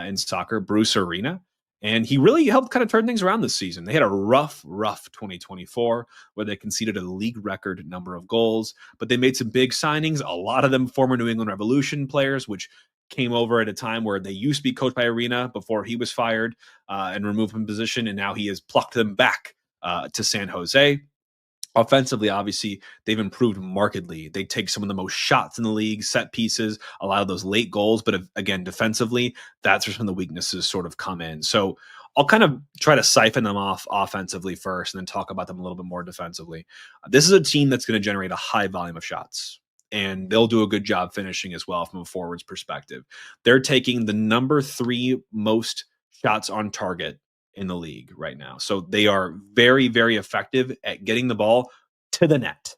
in soccer, Bruce Arena. And he really helped kind of turn things around this season. They had a rough 2024 where they conceded a league record number of goals, but they made some big signings, a lot of them former New England Revolution players, which came over at a time where they used to be coached by Arena before he was fired and removed from position, and now he has plucked them back to San Jose. Offensively, obviously, they've improved markedly. They take some of the most shots in the league, set pieces, a lot of those late goals. But again, defensively, that's where some of the weaknesses sort of come in. So I'll kind of try to siphon them off offensively first and then talk about them a little bit more defensively. This is a team that's going to generate a high volume of shots, and they'll do a good job finishing as well from a forwards perspective. They're taking the number 3 most shots on target in the league right now. So they are very, very effective at getting the ball to the net.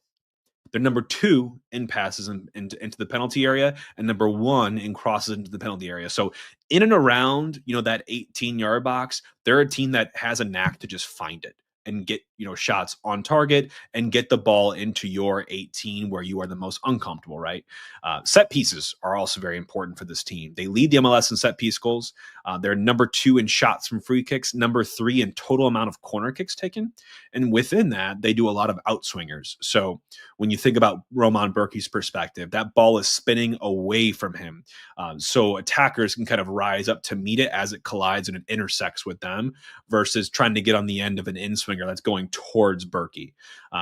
They're number 2 in passes into the penalty area, and number 1 in crosses into the penalty area. So in and around, that 18-yard box, they're a team that has a knack to just find it and get, shots on target and get the ball into your 18 where you are the most uncomfortable, right? Set pieces are also very important for this team. They lead the MLS in set piece goals. They're number 2 in shots from free kicks, number 3 in total amount of corner kicks taken. And within that, they do a lot of outswingers. So when you think about Roman Berkey's perspective, that ball is spinning away from him. So attackers can kind of rise up to meet it as it collides and it intersects with them versus trying to get on the end of an in-swinger that's going towards Berkey.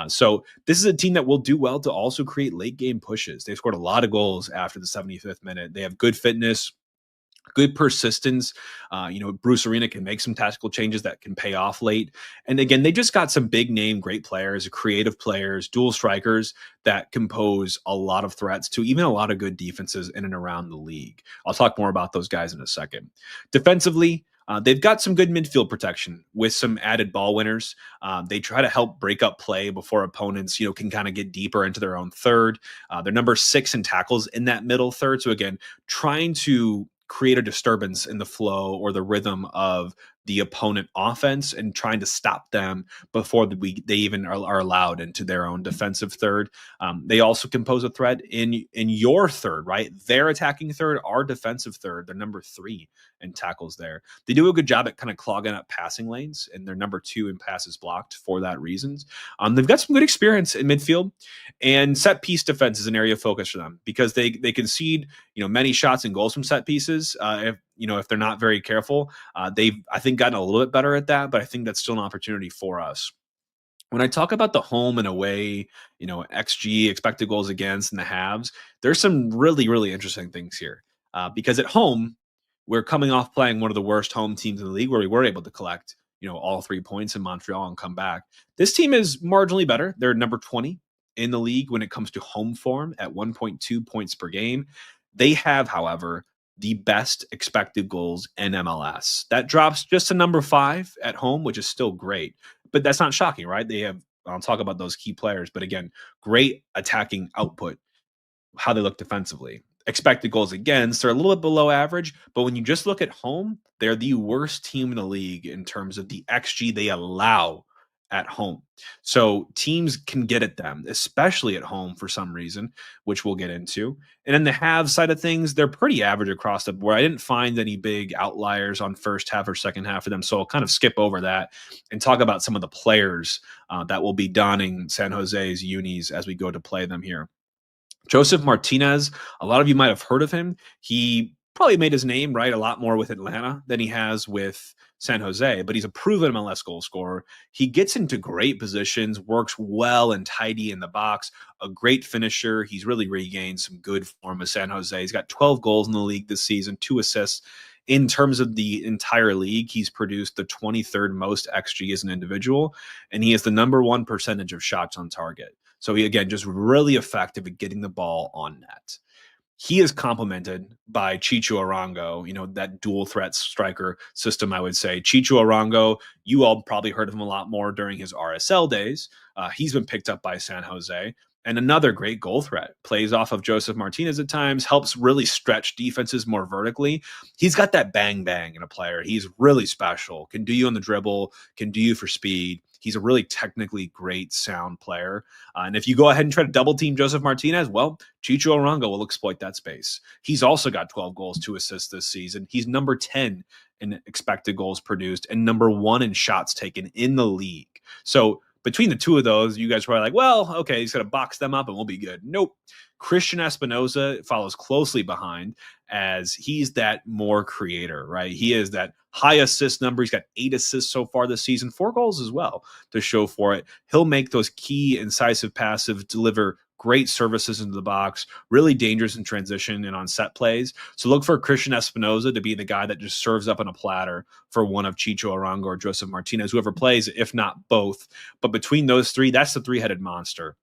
So this is a team that will do well to also create late game pushes. They've scored a lot of goals after the 75th minute. They have good fitness, good persistence. Bruce Arena can make some tactical changes that can pay off late. And again, they just got some big name, great players, creative players, dual strikers that can pose a lot of threats to even a lot of good defenses in and around the league. I'll talk more about those guys in a second. Defensively, They've got some good midfield protection with some added ball winners. They try to help break up play before opponents, can kind of get deeper into their own third. They're number 6 in tackles in that middle third. So again, trying to create a disturbance in the flow or the rhythm of the opponent offense and trying to stop them before they even are allowed into their own defensive third. They also can pose a threat in your third, right? Their attacking third, our defensive third. They're number 3 in tackles there. They do a good job at kind of clogging up passing lanes, and they're number 2 in passes blocked for that reasons. They've got some good experience in midfield, and set piece defense is an area of focus for them because they concede many shots and goals from set pieces. If they're not very careful, they've, I think, gotten a little bit better at that, but I think that's still an opportunity for us. When I talk about the home and away, XG, expected goals against, and the halves, there's some really, really interesting things here. Because at home, we're coming off playing one of the worst home teams in the league where we were able to collect, all 3 points in Montreal and come back. This team is marginally better. They're number 20 in the league when it comes to home form at 1.2 points per game. They have, however, the best expected goals in MLS. That drops just to number 5 at home, which is still great. But that's not shocking, right? I'll talk about those key players, but again, great attacking output, how they look defensively. Expected goals against, they're a little bit below average, but when you just look at home, they're the worst team in the league in terms of the XG they allow at home. So teams can get at them, especially at home for some reason, which we'll get into. And in the halves side of things, they're pretty average across the board. I didn't find any big outliers on first half or second half for them, so I'll kind of skip over that and talk about some of the players that will be donning San Jose's unis as we go to play them here. Joseph Martinez, a lot of you might have heard of him. He probably made his name, right, a lot more with Atlanta than he has with San Jose, but he's a proven MLS goal scorer. He gets into great positions, works well and tidy in the box, a great finisher. He's really regained some good form with San Jose. He's got 12 goals in the league this season, 2 assists. In terms of the entire league, he's produced the 23rd most XG as an individual, and he has the number 1 percentage of shots on target. So he, again, just really effective at getting the ball on net. He is complemented by Chicho Arango, that dual threat striker system, I would say. Chicho Arango, you all probably heard of him a lot more during his RSL days. He's been picked up by San Jose. And another great goal threat, plays off of Joseph Martinez at times, helps really stretch defenses more vertically. He's got that bang bang in a player. He's really special, can do you on the dribble, can do you for speed. He's a really technically great, sound player. And if you go ahead and try to double team Joseph Martinez, well, Chicho Arango will exploit that space. He's also got 12 goals, 2 assists this season. He's number 10 in expected goals produced and number 1 in shots taken in the league. So between the two of those, you guys are probably like, well, okay, he's going to box them up and we'll be good. Nope. Christian Espinoza follows closely behind as he's that more creator, right? He is that high assist number. He's got 8 assists so far this season, 4 goals as well to show for it. He'll make those key incisive passive, deliver great services into the box, really dangerous in transition and on set plays. So look for Christian Espinoza to be the guy that just serves up on a platter for one of Chicho Arango or Joseph Martinez, whoever plays, if not both. But between those 3, that's the 3-headed monster.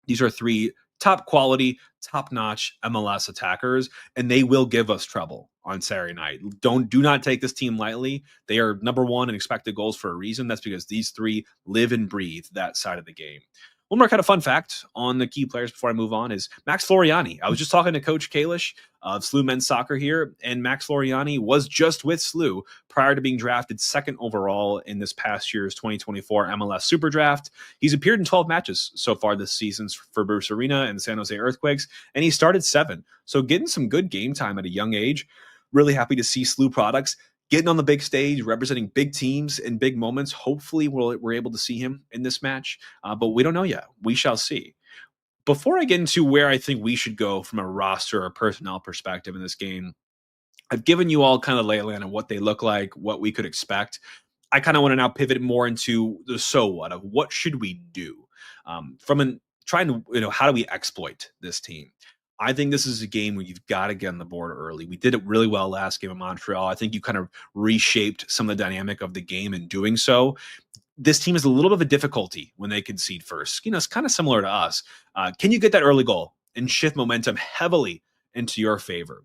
These are 3 top quality, top-notch MLS attackers, and they will give us trouble on Saturday night. Do not take this team lightly. They are number 1 in expected goals for a reason. That's because these 3 live and breathe that side of the game. One more kind of fun fact on the key players before I move on is Max Floriani. I was just talking to Coach Kalish of SLU Men's Soccer here, and Max Floriani was just with SLU prior to being drafted 2nd overall in this past year's 2024 MLS Super Draft. He's appeared in 12 matches so far this season for Bruce Arena and the San Jose Earthquakes, and he started 7. So getting some good game time at a young age. Really happy to see SLU products getting on the big stage, representing big teams in big moments. Hopefully we're able to see him in this match, but we don't know yet. We shall see. Before I get into where I think we should go from a roster or personnel perspective in this game, I've given you all kind of lay of land of what they look like, what we could expect. I kind of want to now pivot more into the so what of what should we do trying to, how do we exploit this team? I think this is a game where you've got to get on the board early. We did it really well last game in Montreal. I think you kind of reshaped some of the dynamic of the game in doing so. This team is a little bit of a difficulty when they concede first. It's kind of similar to us. Can you get that early goal and shift momentum heavily into your favor?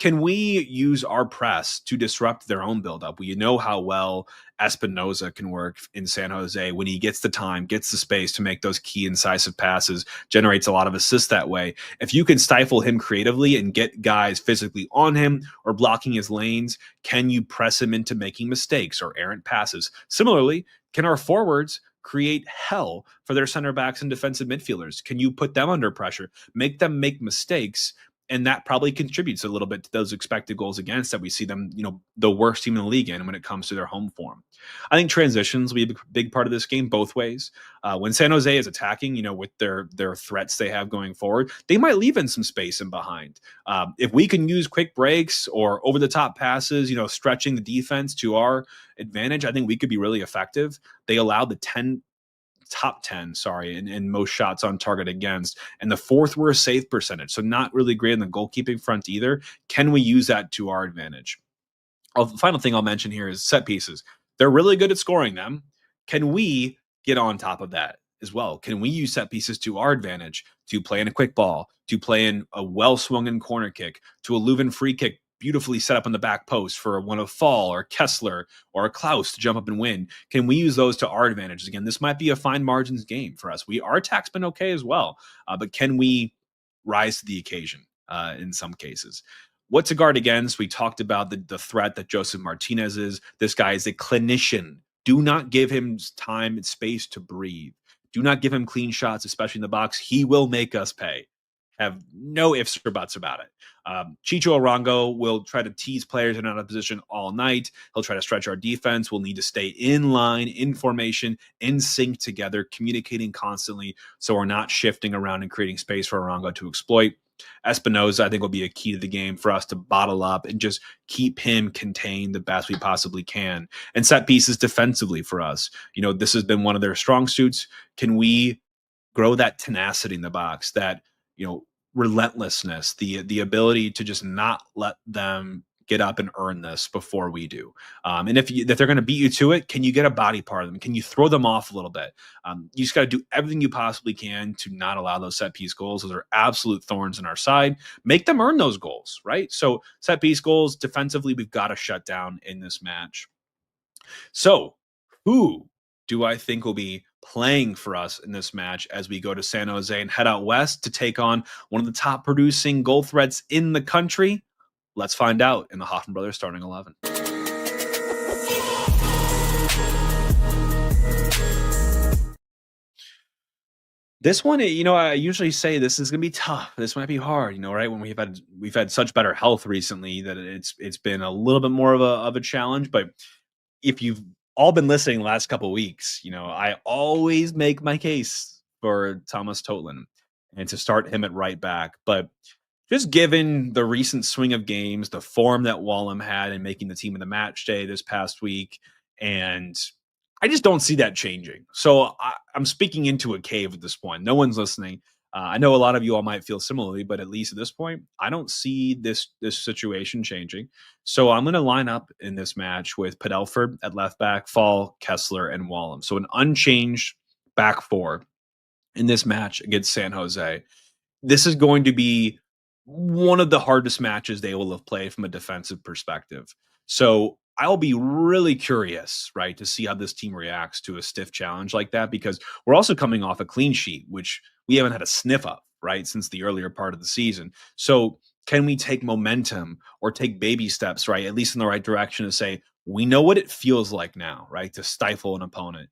Can we use our press to disrupt their own buildup? We know how well Espinoza can work in San Jose when he gets the time, gets the space to make those key incisive passes, generates a lot of assists that way. If you can stifle him creatively and get guys physically on him or blocking his lanes, can you press him into making mistakes or errant passes? Similarly, can our forwards create hell for their center backs and defensive midfielders? Can you put them under pressure, make them make mistakes? And that probably contributes a little bit to those expected goals against that we see them, the worst team in the league in when it comes to their home form. I think transitions will be a big part of this game both ways. When San Jose is attacking, with their threats they have going forward, they might leave in some space in behind. If we can use quick breaks or over the top passes, stretching the defense to our advantage, I think we could be really effective. They allowed the top 10, in most shots on target against. And the fourth were a save percentage. So not really great in the goalkeeping front either. Can we use that to our advantage? The final thing I'll mention here is set pieces. They're really good at scoring them. Can we get on top of that as well? Can we use set pieces to our advantage to play in a quick ball, to play in a well-swung in corner kick, to a Leuven free kick beautifully set up on the back post for one of Fall or Kessler or Klaus to jump up and win? Can we use those to our advantages? Again, this might be a fine margins game for us. Our attack's been okay as well, but can we rise to the occasion in some cases? What to guard against? We talked about the threat that Joseph Martinez is. This guy is a clinician. Do not give him time and space to breathe. Do not give him clean shots, especially in the box. He will make us pay. Have no ifs or buts about it. Chicho Arango will try to tease players in out of position all night. He'll try to stretch our defense. We'll need to stay in line, in formation, in sync together, communicating constantly so we're not shifting around and creating space for Arango to exploit. Espinoza, I think, will be a key to the game for us to bottle up and just keep him contained the best we possibly can. And set pieces defensively for us. This has been one of their strong suits. Can we grow that tenacity in the box, that, relentlessness, the ability to just not let them get up and earn this before we do. And if they're going to beat you to it, can you get a body part of them? Can you throw them off a little bit? You just got to do everything you possibly can to not allow those set piece goals. Those are absolute thorns in our side. Make them earn those goals, right? So set piece goals defensively, we've got to shut down in this match. So who do I think will be playing for us in this match as we go to San Jose and head out west to take on one of the top producing goal threats in the country? Let's find out in the Hoffman Brothers starting 11. This one, I usually say this is going to be tough. This might be hard, right? When we've had such better health recently that it's been a little bit more of a challenge. But if you've all been listening the last couple of weeks, I always make my case for Thomas Totland and to start him at right back. But just given the recent swing of games, the form that Wallem had in making the team of the match day this past week, and I just don't see that changing. So I'm speaking into a cave at this point. No one's listening. I know a lot of you all might feel similarly, but at least at this point, I don't see this situation changing. So I'm going to line up in this match with Padelford at left back, Fall, Kessler, and Wallem. So an unchanged back four in this match against San Jose. This is going to be one of the hardest matches they will have played from a defensive perspective. So I'll be really curious, right, to see how this team reacts to a stiff challenge like that, because we're also coming off a clean sheet, which we haven't had a sniff of, right, since the earlier part of the season. So can we take momentum or take baby steps, right, at least in the right direction to say, we know what it feels like now, right, to stifle an opponent.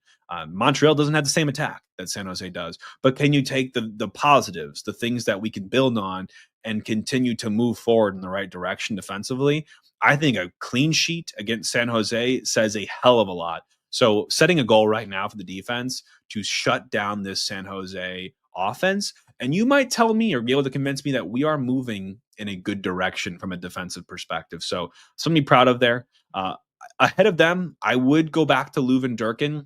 Montreal doesn't have the same attack that San Jose does, but can you take the positives, the things that we can build on and continue to move forward in the right direction defensively? I think a clean sheet against San Jose says a hell of a lot. So setting a goal right now for the defense to shut down this San Jose offense, and you might tell me or be able to convince me that we are moving in a good direction from a defensive perspective. So something to be proud of there. Ahead of them, I would go back to Leuven Durkin.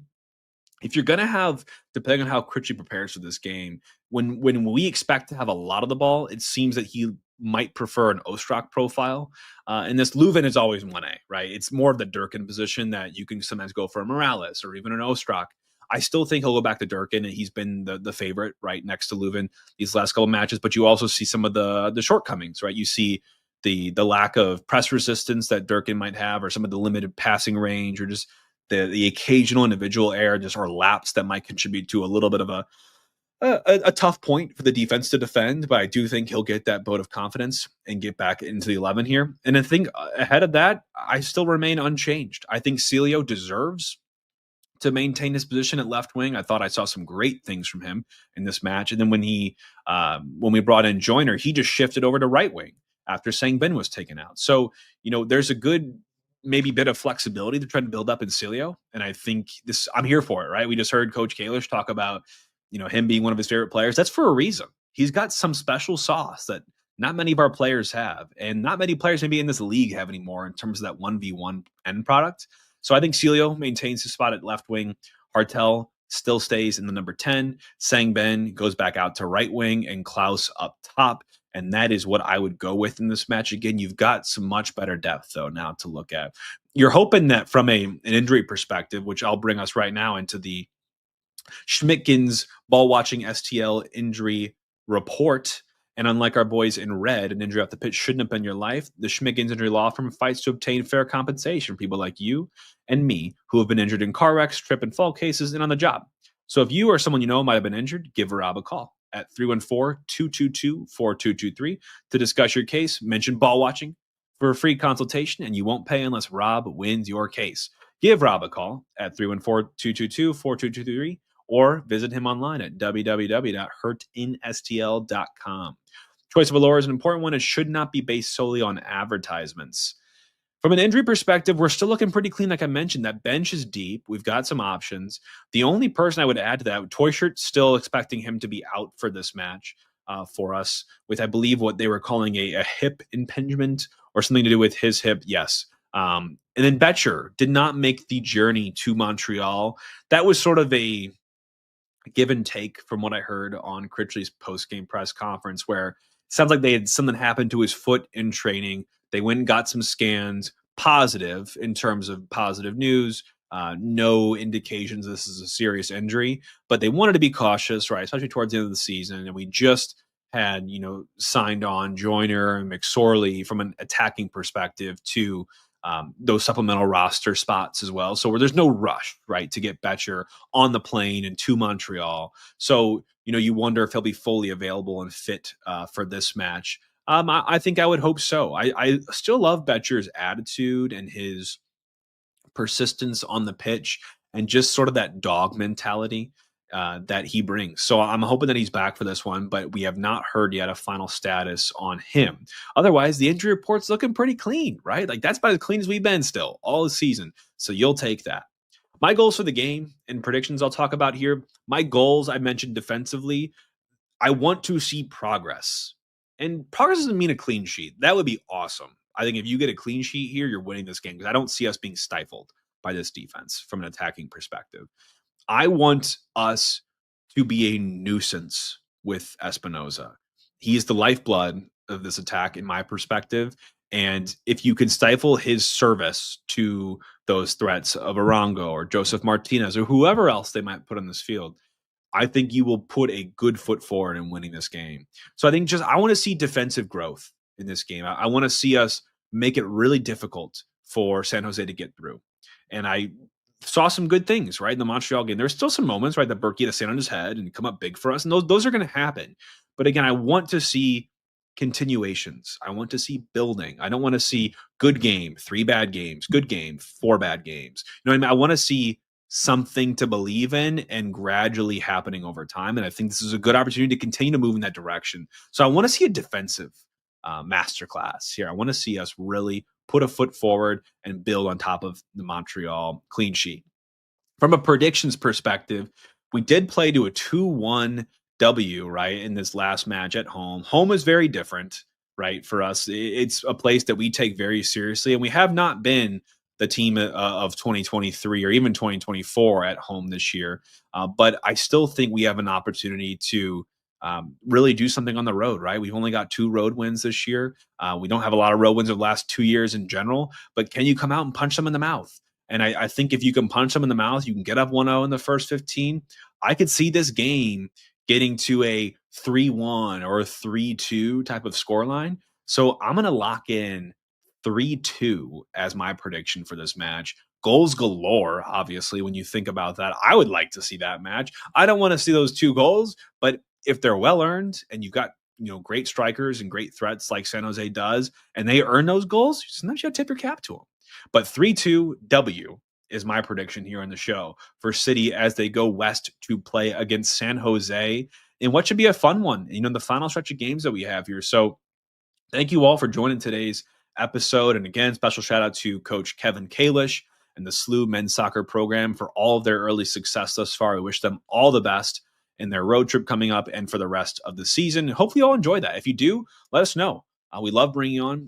If you're going to have, depending on how Critchley prepares for this game, when we expect to have a lot of the ball, it seems that he might prefer an Ostrak profile. And this Leuven is always 1A, right? It's more of the Durkin position that you can sometimes go for a Morales or even an Ostrak. I still think he'll go back to Durkin, and he's been the favorite right next to Leuven these last couple of matches. But you also see some of the shortcomings, right? You see the lack of press resistance that Durkin might have, or some of the limited passing range, or just the occasional individual error just or lapse that might contribute to a little bit of a tough point for the defense to defend. But I do think he'll get that vote of confidence and get back into the 11 here. And I think ahead of that, I still remain unchanged. I think Celio deserves to maintain his position at left wing. I thought I saw some great things from him in this match. And then when we brought in Joyner, he just shifted over to right wing after saying Ben was taken out. So, there's a good maybe bit of flexibility to try to build up in Celio. And I think I'm here for it, right? We just heard Coach Kalish talk about, him being one of his favorite players. That's for a reason. He's got some special sauce that not many of our players have, and not many players maybe in this league have anymore in terms of that 1v1 end product. So I think Celio maintains his spot at left wing. Hartel still stays in the number 10. Sang Ben goes back out to right wing, and Klaus up top. And that is what I would go with in this match. Again, you've got some much better depth, though, now to look at. You're hoping that from an injury perspective, which I'll bring us right now into the Schmidtgen's ball watching STL injury report. And unlike our boys in red, an injury off the pitch shouldn't have been your life. The Schmidtgen's injury law firm fights to obtain fair compensation for people like you and me who have been injured in car wrecks, trip and fall cases, and on the job. So if you or someone you know might have been injured, give Rob a call at 314-222-4223 to discuss your case. Mention ball watching for a free consultation, and you won't pay unless Rob wins your case. Give Rob a call at 314-222-4223 or visit him online at www.hurtinstl.com. Choice of a lure is an important one. It should not be based solely on advertisements. From an injury perspective, we're still looking pretty clean. Like I mentioned, that bench is deep. We've got some options. The only person I would add to that, Toyshirt, still expecting him to be out for this match for us with, I believe, what they were calling a hip impingement or something to do with his hip. Yes. And then Betcher did not make the journey to Montreal. That was sort of a give and take from what I heard on Critchley's post-game press conference, where it sounds like they had something happen to his foot in training. They went and got some scans, positive in terms of positive news. No indications this is a serious injury, but they wanted to be cautious, right? Especially towards the end of the season. And we just had, signed on Joyner and McSorley from an attacking perspective to those supplemental roster spots as well. So where there's no rush, right, to get Betcher on the plane and to Montreal. So, you wonder if he'll be fully available and fit for this match. I think I would hope so. I still love Betcher's attitude and his persistence on the pitch and just sort of that dog mentality that he brings. So I'm hoping that he's back for this one, but we have not heard yet a final status on him. Otherwise, the injury report's looking pretty clean, right? Like that's about as clean as we've been still all the season. So you'll take that. My goals for the game and predictions I'll talk about here. My goals I mentioned defensively. I want to see progress. And progress doesn't mean a clean sheet. That would be awesome. I think if you get a clean sheet here, you're winning this game because I don't see us being stifled by this defense from an attacking perspective. I want us to be a nuisance with Espinoza. He is the lifeblood of this attack, in my perspective. And if you can stifle his service to those threats of Arango or Joseph Martinez or whoever else they might put on this field, I think you will put a good foot forward in winning this game. So I think I want to see defensive growth in this game. I want to see us make it really difficult for San Jose to get through. And I saw some good things, right, in the Montreal game. There's still some moments, right, that Berkey had to stand on his head and come up big for us. And those are going to happen. But again, I want to see continuations. I want to see building. I don't want to see good game, 3 bad games, good game, 4 bad games. You know what I mean? I want to see something to believe in and gradually happening over time. And I think this is a good opportunity to continue to move in that direction. So I want to see a defensive masterclass here. I want to see us really put a foot forward and build on top of the Montreal clean sheet. From a predictions perspective, we did play to a 2-1 W, right, in this last match at home. Home is very different, right, for us. It's a place that we take very seriously, and we have not been the team of 2023 or even 2024 at home this year. But I still think we have an opportunity to really do something on the road, right? We've only got 2 road wins this year. We don't have a lot of road wins over the last 2 years in general, but can you come out and punch them in the mouth? And I think if you can punch them in the mouth, you can get up 1-0 in the first 15. I could see this game getting to a 3-1 or a 3-2 type of scoreline. So I'm going to lock in 3-2 as my prediction for this match. Goals galore, obviously, when you think about that. I would like to see that match. I don't want to see those 2 goals, but if they're well earned and you've got great strikers and great threats like San Jose does, and they earn those goals, sometimes you got to tip your cap to them. But 3-2 W is my prediction here on the show for City as they go west to play against San Jose in what should be a fun one. The final stretch of games that we have here. So thank you all for joining today's episode. And again, special shout out to Coach Kevin Kalish and the SLU men's soccer program for all of their early success thus far. I wish them all the best in their road trip coming up and for the rest of the season. Hopefully you all enjoy that. If you do, let us know. We love bringing on,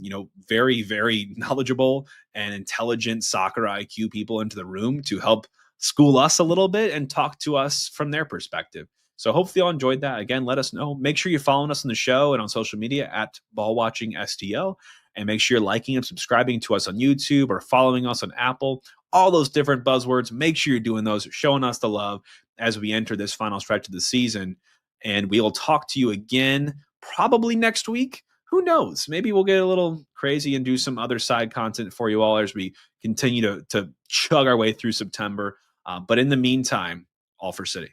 very, very knowledgeable and intelligent soccer IQ people into the room to help school us a little bit and talk to us from their perspective. So hopefully you all enjoyed that. Again, let us know. Make sure you're following us on the show and on social media at BallWatchingSTL. And make sure you're liking and subscribing to us on YouTube or following us on Apple. All those different buzzwords. Make sure you're doing those, showing us the love as we enter this final stretch of the season. And we will talk to you again probably next week. Who knows? Maybe we'll get a little crazy and do some other side content for you all as we continue to chug our way through September. But in the meantime, all for City.